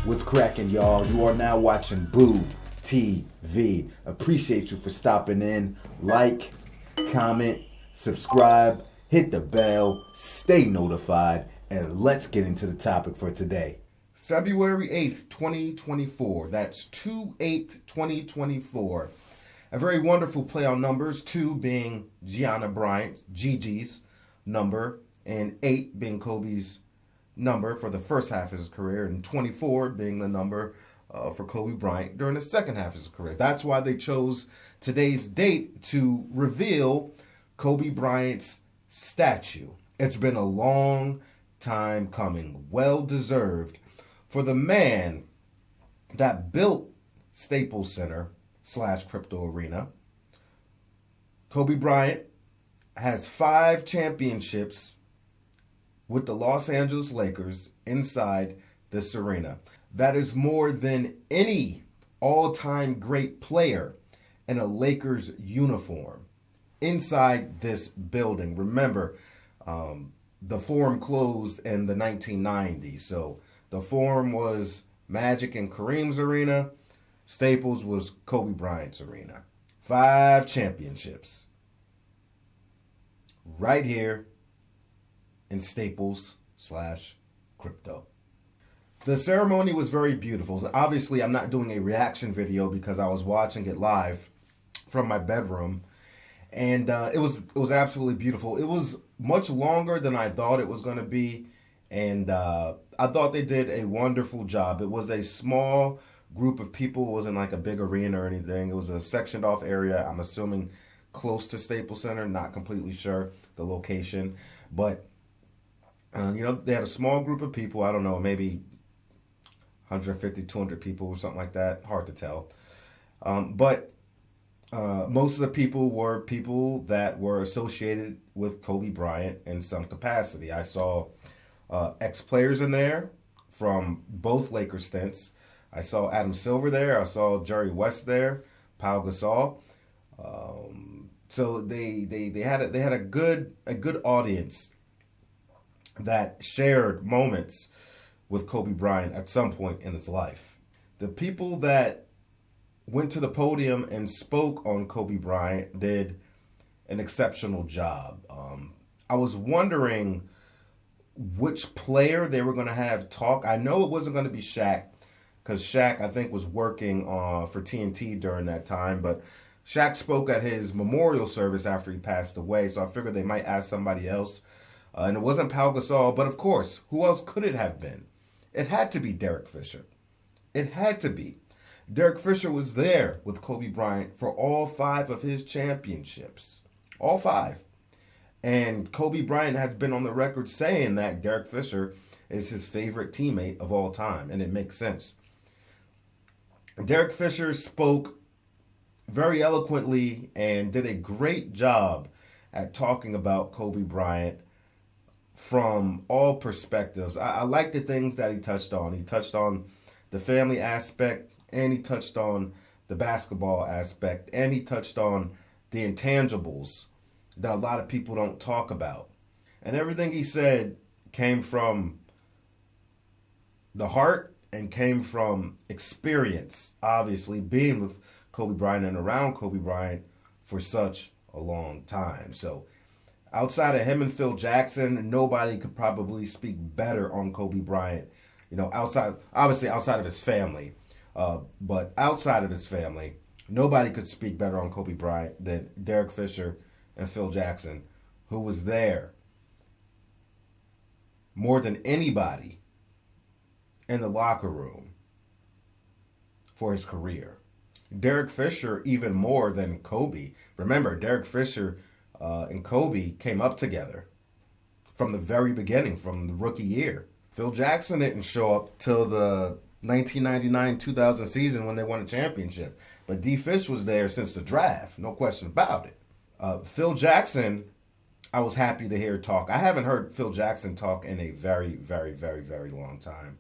What's cracking, y'all? You are now watching Boo TV. Appreciate you for stopping in. Like, comment, subscribe, hit the bell, stay notified, and let's get into the topic for today. February 8th, 2024. That's 2/8/2024. A very wonderful play on numbers, 2 being Gianna Bryant, Gigi's number, and 8 being Kobe's number for the first half of his career, and 24 being the number for Kobe Bryant during the second half of his career. That's why they chose today's date to reveal Kobe Bryant's statue. It's been a long time coming, well deserved, for the man that built Staples Center / Crypto Arena. Kobe Bryant has 5 championships with the Los Angeles Lakers inside this arena. That is more than any all-time great player in a Lakers uniform inside this building. Remember, the Forum closed in the 1990s, so the Forum was Magic and Kareem's arena. Staples was Kobe Bryant's arena. 5 championships right here in Staples / Crypto. The ceremony was very beautiful. Obviously, I'm not doing a reaction video because I was watching it live from my bedroom, and it was absolutely beautiful. It was much longer than I thought it was going to be, and I thought they did a wonderful job. It was a small group of people. It wasn't like a big arena or anything. It was a sectioned off area. I'm assuming close to Staples Center. Not completely sure the location, but they had a small group of people. I don't know, maybe 150, 200 people or something like that. Hard to tell. But most of the people were people that were associated with Kobe Bryant in some capacity. I saw ex-players in there from both Lakers stints. I saw Adam Silver there. I saw Jerry West there. Pau Gasol. So they had a good audience that shared moments with Kobe Bryant at some point in his life. The people that went to the podium and spoke on Kobe Bryant did an exceptional job. I was wondering which player they were going to have talk. I know it wasn't going to be Shaq, because Shaq, I think, was working for TNT during that time, but Shaq spoke at his memorial service after he passed away, so I figured they might ask somebody else. And it wasn't Pau Gasol, but of course, who else could it have been? It had to be Derek Fisher. It had to be. Derek Fisher was there with Kobe Bryant for all 5 of his championships. All 5. And Kobe Bryant has been on the record saying that Derek Fisher is his favorite teammate of all time, and it makes sense. Derek Fisher spoke very eloquently and did a great job at talking about Kobe Bryant from all perspectives. I like the things that he touched on. He touched on the family aspect, and he touched on the basketball aspect, and he touched on the intangibles that a lot of people don't talk about. And everything he said came from the heart and came from experience, obviously, being with Kobe Bryant and around Kobe Bryant for such a long time. So outside of him and Phil Jackson, nobody could probably speak better on Kobe Bryant. Outside of his family. But outside of his family, nobody could speak better on Kobe Bryant than Derek Fisher and Phil Jackson, who was there more than anybody in the locker room for his career. Derek Fisher even more than Kobe. Remember, Derek Fisher and Kobe came up together from the very beginning, from the rookie year. Phil Jackson didn't show up till the 1999-2000 season when they won a championship. But D. Fish was there since the draft, no question about it. Phil Jackson, I was happy to hear talk. I haven't heard Phil Jackson talk in a very, very, very, very long time.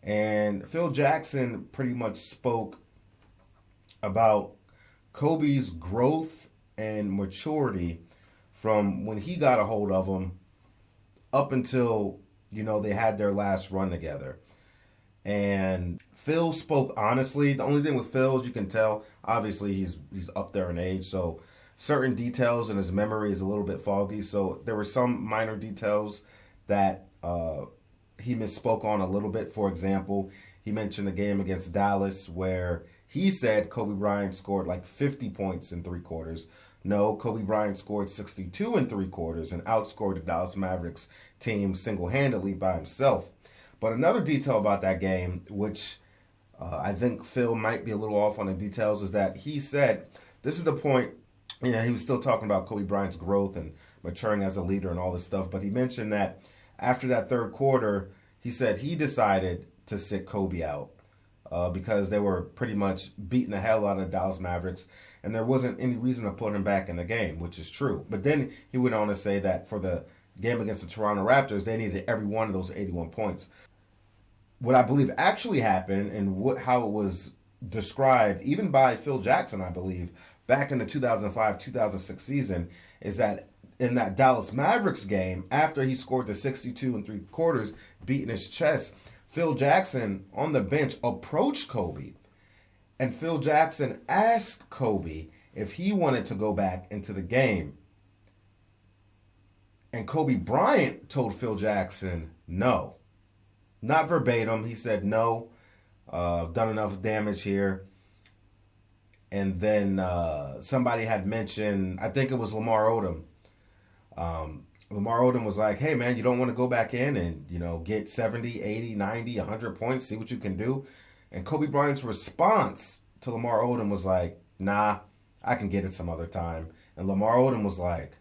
And Phil Jackson pretty much spoke about Kobe's growth and maturity from when he got a hold of him up until, they had their last run together. And Phil spoke honestly. The only thing with Phil is you can tell, obviously he's up there in age, so certain details in his memory is a little bit foggy. So there were some minor details that he misspoke on a little bit. For example, he mentioned the game against Dallas where he said Kobe Bryant scored like 50 points in 3 quarters. No, Kobe Bryant scored 62 in 3 quarters and outscored the Dallas Mavericks team single-handedly by himself. But another detail about that game, which I think Phil might be a little off on the details, is that he said, this is the point, he was still talking about Kobe Bryant's growth and maturing as a leader and all this stuff, but he mentioned that after that 3rd quarter, he said he decided to sit Kobe out because they were pretty much beating the hell out of the Dallas Mavericks, and there wasn't any reason to put him back in the game, which is true. But then he went on to say that for the game against the Toronto Raptors, they needed every one of those 81 points. What I believe actually happened and how it was described, even by Phil Jackson, I believe, back in the 2005-2006 season, is that in that Dallas Mavericks game, after he scored the 62 in 3 quarters, beating his chest, Phil Jackson on the bench approached Kobe. And Phil Jackson asked Kobe if he wanted to go back into the game. And Kobe Bryant told Phil Jackson no. Not verbatim. He said, no, done enough damage here. And then somebody had mentioned, I think it was Lamar Odom. Lamar Odom was like, hey, man, you don't want to go back in and, get 70, 80, 90, 100 points, see what you can do. And Kobe Bryant's response to Lamar Odom was like, nah, I can get it some other time. And Lamar Odom was like,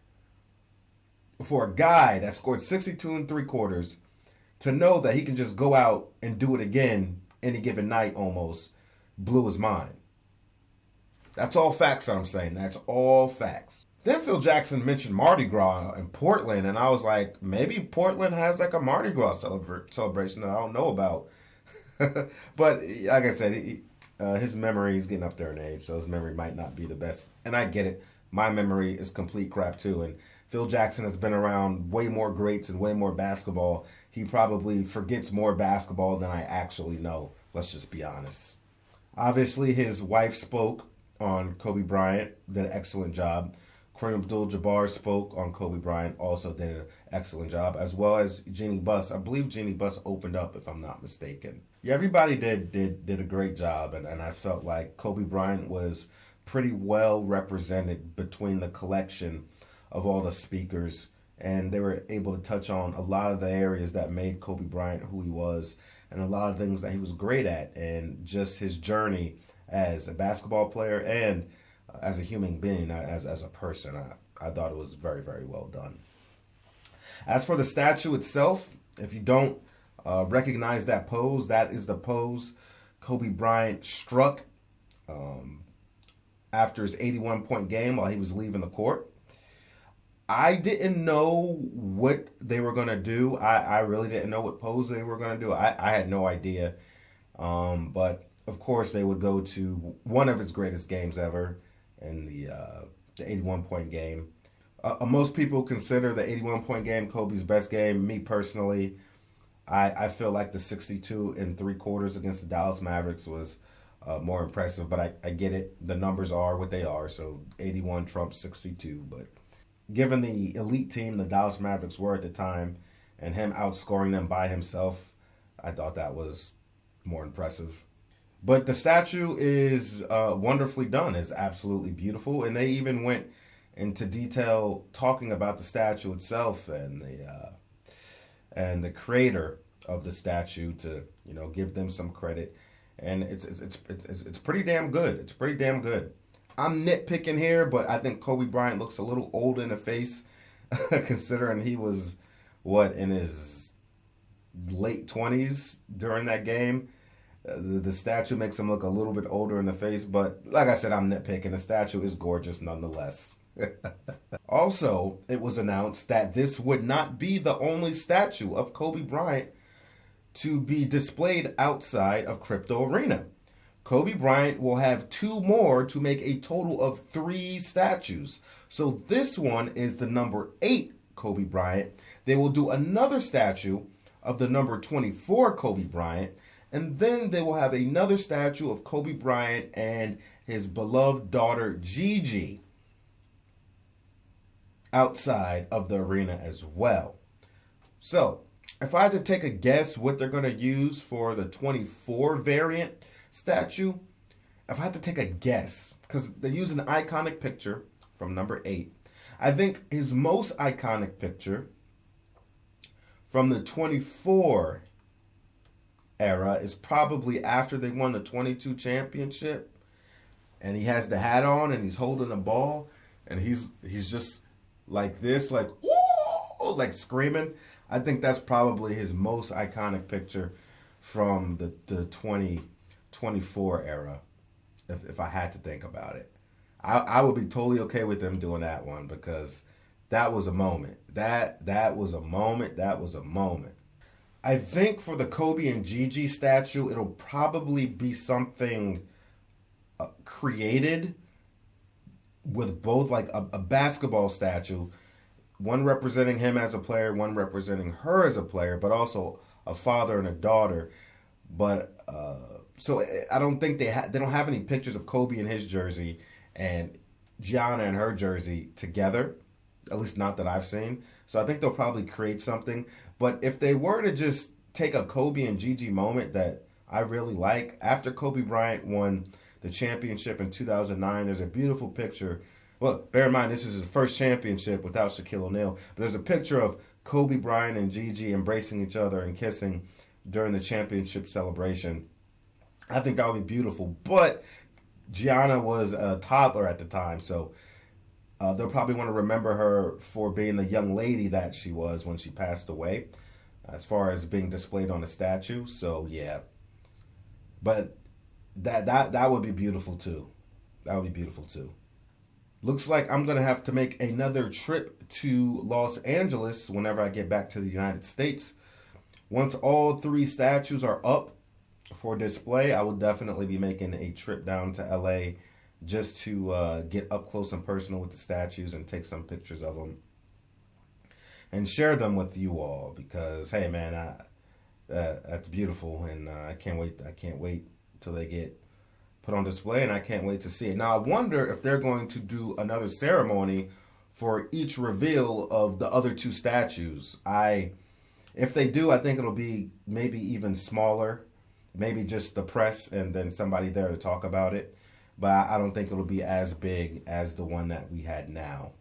for a guy that scored 62 in 3 quarters, to know that he can just go out and do it again any given night almost blew his mind. That's all facts that I'm saying. That's all facts. Then Phil Jackson mentioned Mardi Gras in Portland, and I was like, maybe Portland has like a Mardi Gras celebration that I don't know about. But like I said, his memory is getting up there in age, so his memory might not be the best. And I get it. My memory is complete crap too, and Phil Jackson has been around way more greats and way more basketball. He probably forgets more basketball than I actually know. Let's just be honest. Obviously, his wife spoke on Kobe Bryant, did an excellent job. Kareem Abdul-Jabbar spoke on Kobe Bryant, also did an excellent job, as well as Jeannie Buss. I believe Jeannie Buss opened up, if I'm not mistaken. Yeah, everybody did a great job, and I felt like Kobe Bryant was pretty well represented between the collection of all the speakers, and they were able to touch on a lot of the areas that made Kobe Bryant who he was, and a lot of things that he was great at, and just his journey as a basketball player and as a human being, as a person. I thought it was very, very well done. As for the statue itself, if you don't recognize that pose, that is the pose Kobe Bryant struck after his 81-point game while he was leaving the court. I didn't know what they were going to do. I really didn't know what pose they were going to do. I had no idea. But, of course, they would go to one of his greatest games ever in the 81-point game. Most people consider the 81-point game Kobe's best game. Me, personally, I feel like the 62 in 3 quarters against the Dallas Mavericks was more impressive. But I get it. The numbers are what they are. So 81 trumps 62, but given the elite team the Dallas Mavericks were at the time and him outscoring them by himself, I thought that was more impressive. But the statue is wonderfully done. It's absolutely beautiful. And they even went into detail talking about the statue itself and the creator of the statue to, give them some credit. And it's pretty damn good. It's pretty damn good. I'm nitpicking here, but I think Kobe Bryant looks a little old in the face, considering he was, in his late 20s during that game. The statue makes him look a little bit older in the face, but like I said, I'm nitpicking. The statue is gorgeous nonetheless. Also, it was announced that this would not be the only statue of Kobe Bryant to be displayed outside of Crypto Arena. Kobe Bryant will have 2 more to make a total of 3 statues. So this one is the number 8 Kobe Bryant. They will do another statue of the number 24 Kobe Bryant. And then they will have another statue of Kobe Bryant and his beloved daughter Gigi outside of the arena as well. So, if I had to take a guess what they're going to use for the 24 variant statue, if I had to take a guess, because they use an iconic picture from number 8, I think his most iconic picture from the 24 era is probably after they won the 22 championship, and he has the hat on and he's holding the ball and he's just like this, like woo, like screaming. I think that's probably his most iconic picture from the 2024 era, if I had to think about it. I would be totally okay with them doing that one, because that was a moment. That was a moment. That was a moment. I think for the Kobe and Gigi statue, it'll probably be something created with both, like a basketball statue, one representing him as a player, one representing her as a player, but also a father and a daughter. But so I don't think they don't have any pictures of Kobe in his jersey and Gianna in her jersey together, at least not that I've seen. So I think they'll probably create something. But if they were to just take a Kobe and Gigi moment that I really like, after Kobe Bryant won the championship in 2009, there's a beautiful picture. Well, bear in mind, this is his first championship without Shaquille O'Neal. But there's a picture of Kobe Bryant and Gigi embracing each other and kissing during the championship celebration. I think that would be beautiful. But Gianna was a toddler at the time, so they'll probably want to remember her for being the young lady that she was when she passed away, as far as being displayed on the statue. So yeah, but that would be beautiful too. That would be beautiful too. Looks like I'm gonna have to make another trip to Los Angeles whenever I get back to the United States. Once all 3 statues are up for display, I will definitely be making a trip down to LA just to get up close and personal with the statues and take some pictures of them and share them with you all, because hey man, that's beautiful, and I can't wait till they get put on display, and I can't wait to see it. Now I wonder if they're going to do another ceremony for each reveal of the other 2 statues. If they do, I think it'll be maybe even smaller, maybe just the press and then somebody there to talk about it. But I don't think it'll be as big as the one that we had now.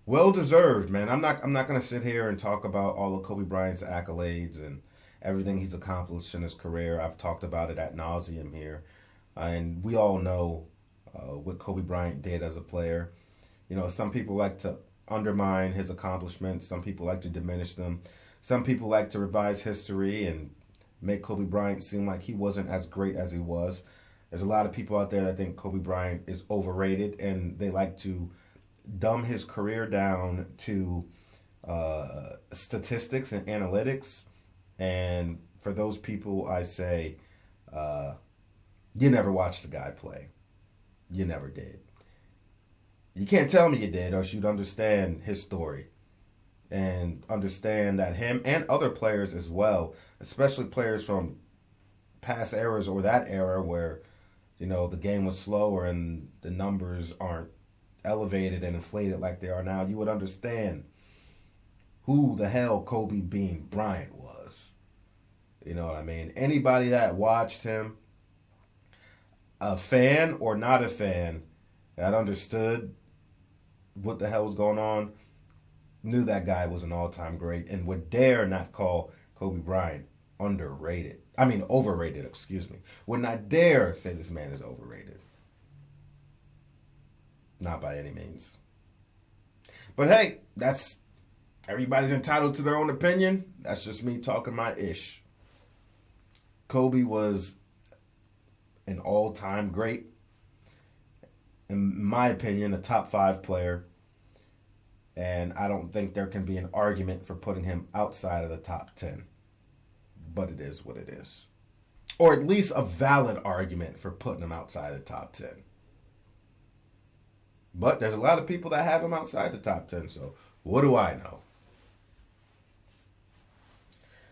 Well deserved, man. I'm not going to sit here and talk about all of Kobe Bryant's accolades and everything he's accomplished in his career. I've talked about it ad nauseum here, and we all know what Kobe Bryant did as a player. You know, some people like to undermine his accomplishments. Some people like to diminish them. Some people like to revise history and make Kobe Bryant seem like he wasn't as great as he was. There's a lot of people out there that think Kobe Bryant is overrated, and they like to dumb his career down to statistics and analytics. And for those people, I say, you never watched the guy play. You never did. You can't tell me you did, or you'd understand his story and understand that him and other players as well, especially players from past eras or that era where, you know, the game was slower and the numbers aren't elevated and inflated like they are now, you would understand who the hell Kobe Bean Bryant was. You know what I mean? Anybody that watched him, a fan or not a fan, that understood what the hell was going on, knew that guy was an all-time great and would dare not call Kobe Bryant overrated, excuse me. Would not dare say this man is overrated. Not by any means. But hey, everybody's entitled to their own opinion. That's just me talking my ish. Kobe was an all-time great. In my opinion, a top 5 player. And I don't think there can be an argument for putting him outside of the top 10. But it is what it is. Or at least a valid argument for putting him outside the top 10. But there's a lot of people that have him outside the top 10, so what do I know?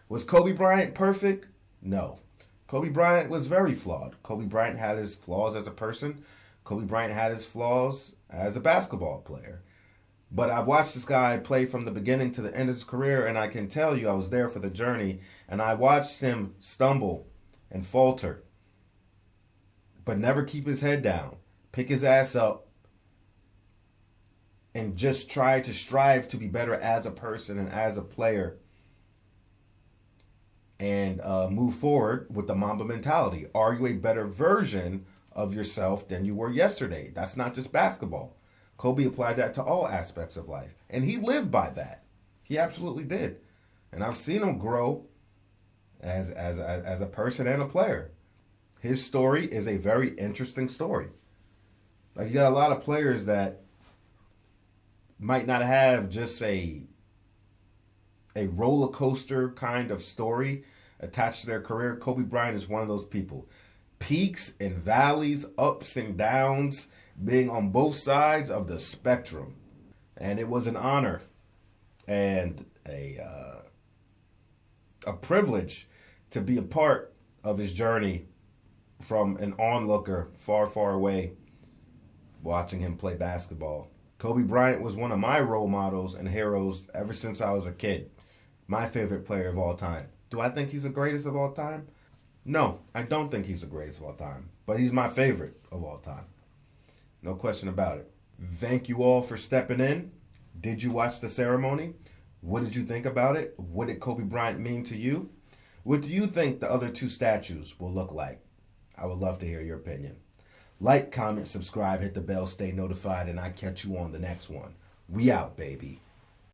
Was Kobe Bryant perfect? No. Kobe Bryant was very flawed. Kobe Bryant had his flaws as a person. Kobe Bryant had his flaws as a basketball player. But I've watched this guy play from the beginning to the end of his career, and I can tell you I was there for the journey, and I watched him stumble and falter, but never keep his head down, pick his ass up, and just try to strive to be better as a person and as a player, and move forward with the Mamba mentality. Are you a better version of yourself than you were yesterday? That's not just basketball. Kobe applied that to all aspects of life, and he lived by that. He absolutely did. And I've seen him grow as a person and a player. His story is a very interesting story. Like, you got a lot of players that might not have just a roller coaster kind of story attached to their career. Kobe Bryant is one of those people. Peaks and valleys, ups and downs, being on both sides of the spectrum. And it was an honor and a privilege to be a part of his journey from an onlooker far, far away, watching him play basketball. Kobe Bryant was one of my role models and heroes ever since I was a kid. My favorite player of all time. Do I think he's the greatest of all time? No, I don't think he's the greatest of all time. But he's my favorite of all time. No question about it. Thank you all for stepping in. Did you watch the ceremony? What did you think about it? What did Kobe Bryant mean to you? What do you think the other two statues will look like? I would love to hear your opinion. Like, comment, subscribe, hit the bell, stay notified, and I'll catch you on the next one. We out, baby.